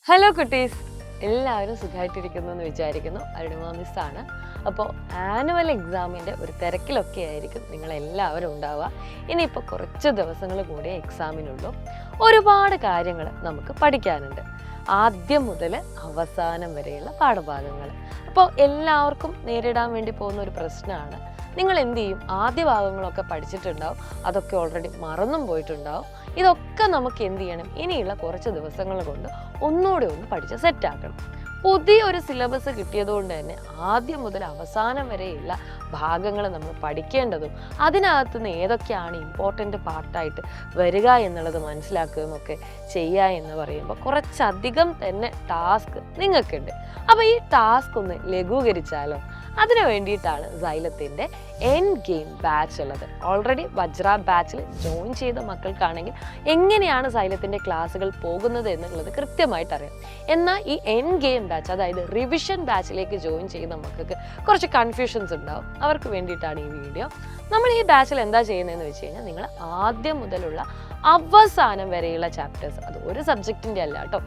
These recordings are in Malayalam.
ഹലോ കുട്ടീസ്, എല്ലാവരും സുഖമായിട്ടിരിക്കുന്നു എന്ന് വിചാരിക്കുന്നു. അരുണിമ മിസ്സാണ്. അപ്പോൾ ആനുവൽ എക്സാമിൻ്റെ ഒരു തിരക്കിലൊക്കെ ആയിരിക്കും നിങ്ങളെല്ലാവരും ഉണ്ടാവുക. ഇനിയിപ്പോൾ കുറച്ച് ദിവസങ്ങൾ കൂടെ എക്സാമിനുള്ളൂ. ഒരുപാട് കാര്യങ്ങൾ നമുക്ക് പഠിക്കാനുണ്ട്, ആദ്യം മുതൽ അവസാനം വരെയുള്ള പാഠഭാഗങ്ങൾ. അപ്പോൾ എല്ലാവർക്കും നേരിടാൻ വേണ്ടി പോകുന്ന ഒരു പ്രശ്നമാണ്, നിങ്ങൾ എന്ത് ചെയ്യും? ആദ്യ ഭാഗങ്ങളൊക്കെ പഠിച്ചിട്ടുണ്ടാവും, അതൊക്കെ ഓൾറെഡി മറന്നും പോയിട്ടുണ്ടാവും. ഇതൊക്കെ നമുക്ക് എന്ത് ചെയ്യണം? ഇനിയുള്ള കുറച്ച് ദിവസങ്ങൾ കൊണ്ട് ഒന്നുകൂടെ ഒന്ന് പഠിച്ച് സെറ്റാക്കണം. പുതിയൊരു സിലബസ് കിട്ടിയതുകൊണ്ട് തന്നെ ആദ്യം മുതൽ അവസാനം വരെയുള്ള ഭാഗങ്ങൾ നമ്മൾ പഠിക്കേണ്ടതും അതിനകത്ത് നിന്ന് ഏതൊക്കെയാണ് ഇമ്പോർട്ടൻ്റ് പാർട്ടായിട്ട് വരിക എന്നുള്ളത് മനസ്സിലാക്കുകയും ഒക്കെ ചെയ്യുക എന്ന് പറയുമ്പോൾ കുറച്ചധികം തന്നെ ടാസ്ക് നിങ്ങൾക്കുണ്ട്. അപ്പോൾ ഈ ടാസ്ക് ഒന്ന് ലഘൂകരിച്ചാലോ? അതിനു വേണ്ടിയിട്ടാണ് സൈലത്തിൻ്റെ എൻഡ് ഗെയിം ബാച്ച് ഉള്ളത്. ഓൾറെഡി വജ്ര ബാച്ചിൽ ജോയിൻ ചെയ്ത മക്കൾക്കാണെങ്കിൽ എങ്ങനെയാണ് സൈലത്തിൻ്റെ ക്ലാസ്സുകൾ പോകുന്നത് എന്നുള്ളത് കൃത്യമായിട്ട് അറിയാം. എന്നാൽ ഈ എൻഡ് ഗെയിം ബാച്ച്, അതായത് റിവിഷൻ ബാച്ചിലേക്ക് ജോയിൻ ചെയ്യുന്ന മക്കൾക്ക് കുറച്ച് കൺഫ്യൂഷൻസ് ഉണ്ടാവും. അവർക്ക് വേണ്ടിയിട്ടാണ് ഈ വീഡിയോ. നമ്മൾ ഈ ബാച്ചിൽ എന്താ ചെയ്യുന്നതെന്ന് വെച്ച് കഴിഞ്ഞാൽ, നിങ്ങൾ ആദ്യം മുതലുള്ള അവസാനം വരെയുള്ള ചാപ്റ്റേഴ്സ്, അത് ഒരു സബ്ജക്റ്റിൻ്റെ അല്ല കേട്ടോ,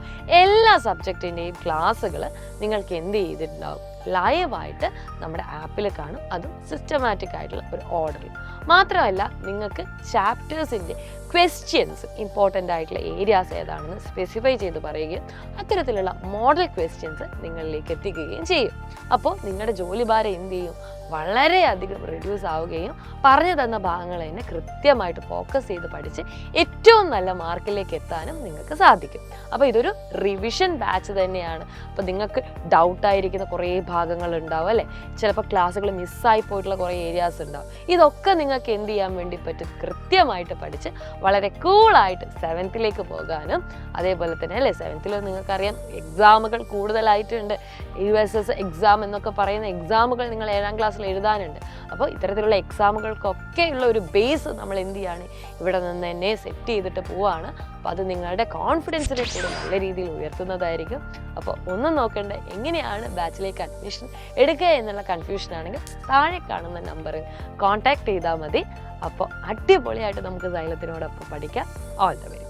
എല്ലാ സബ്ജക്റ്റിൻ്റെയും ക്ലാസ്സുകൾ നിങ്ങൾക്ക് എന്ത് ചെയ്തിട്ടുണ്ടാവും? ലൈവായിട്ട് നമ്മുടെ ആപ്പിൽ കാണും, അതും സിസ്റ്റമാറ്റിക് ആയിട്ടുള്ള ഒരു ഓർഡറിൽ. മാത്രമല്ല, നിങ്ങൾക്ക് ചാപ്റ്റേഴ്സിൻ്റെ ക്വസ്റ്റ്യൻസ്, ഇമ്പോർട്ടൻ്റ് ആയിട്ടുള്ള ഏരിയാസ് ഏതാണെന്ന് സ്പെസിഫൈ ചെയ്ത് പറയുകയും അത്തരത്തിലുള്ള മോഡൽ ക്വസ്റ്റ്യൻസ് നിങ്ങളിലേക്ക് എത്തിക്കുകയും ചെയ്യും. അപ്പോൾ നിങ്ങളുടെ ജോലിഭാരം എന്ത് ചെയ്യും? വളരെയധികം റിഡ്യൂസ് ആവുകയും പറഞ്ഞു തന്ന ഭാഗങ്ങൾ തന്നെ കൃത്യമായിട്ട് ഫോക്കസ് ചെയ്ത് പഠിച്ച് ഏറ്റവും നല്ല മാർക്കിലേക്ക് എത്താനും നിങ്ങൾക്ക് സാധിക്കും. അപ്പോൾ ഇതൊരു റിവിഷൻ ബാച്ച് തന്നെയാണ്. അപ്പോൾ നിങ്ങൾക്ക് ഡൗട്ടായിരിക്കുന്ന കുറേ ഭാഗങ്ങൾ ഉണ്ടാവും അല്ലേ? ചിലപ്പോൾ ക്ലാസ്സുകൾ മിസ്സായി പോയിട്ടുള്ള കുറേ ഏരിയാസ് ഉണ്ടാവും. ഇതൊക്കെ നിങ്ങൾക്ക് എന്ത് ചെയ്യാൻ വേണ്ടി പറ്റും? കൃത്യമായിട്ട് പഠിച്ച് വളരെ കൂളായിട്ട് 7th പോകാനും, അതേപോലെ തന്നെ അല്ലേ 7th നിങ്ങൾക്കറിയാം എക്സാമുകൾ കൂടുതലായിട്ടുണ്ട്. USS എക്സാം എന്നൊക്കെ പറയുന്ന എക്സാമുകൾ നിങ്ങൾ 7ാം ക്ലാസ്സിൽ എഴുതാനുണ്ട്. അപ്പോൾ ഇത്തരത്തിലുള്ള എക്സാമുകൾക്കൊക്കെ ഉള്ള ഒരു ബേസ് നമ്മൾ എന്ത് ചെയ്യാണ്? ഇവിടെ നിന്ന് തന്നെ സെറ്റ് ചെയ്തിട്ട് പോവുകയാണ്. അപ്പോൾ അത് നിങ്ങളുടെ കോൺഫിഡൻസിനെ കൂടെ നല്ല രീതിയിൽ ഉയർത്തുന്നതായിരിക്കും. അപ്പോൾ ഒന്നും നോക്കണ്ട, എങ്ങനെയാണ് ബാച്ചിലേക്ക് അഡ്മിഷൻ എടുക്കുക എന്നുള്ള കൺഫ്യൂഷൻ ആണെങ്കിൽ താഴെ കാണുന്ന നമ്പറിൽ കോൺടാക്ട് ചെയ്താൽ മതി. അപ്പോൾ അടിപൊളിയായിട്ട് നമുക്ക് സൈലത്തിനോടൊപ്പം പഠിക്കാം. All the very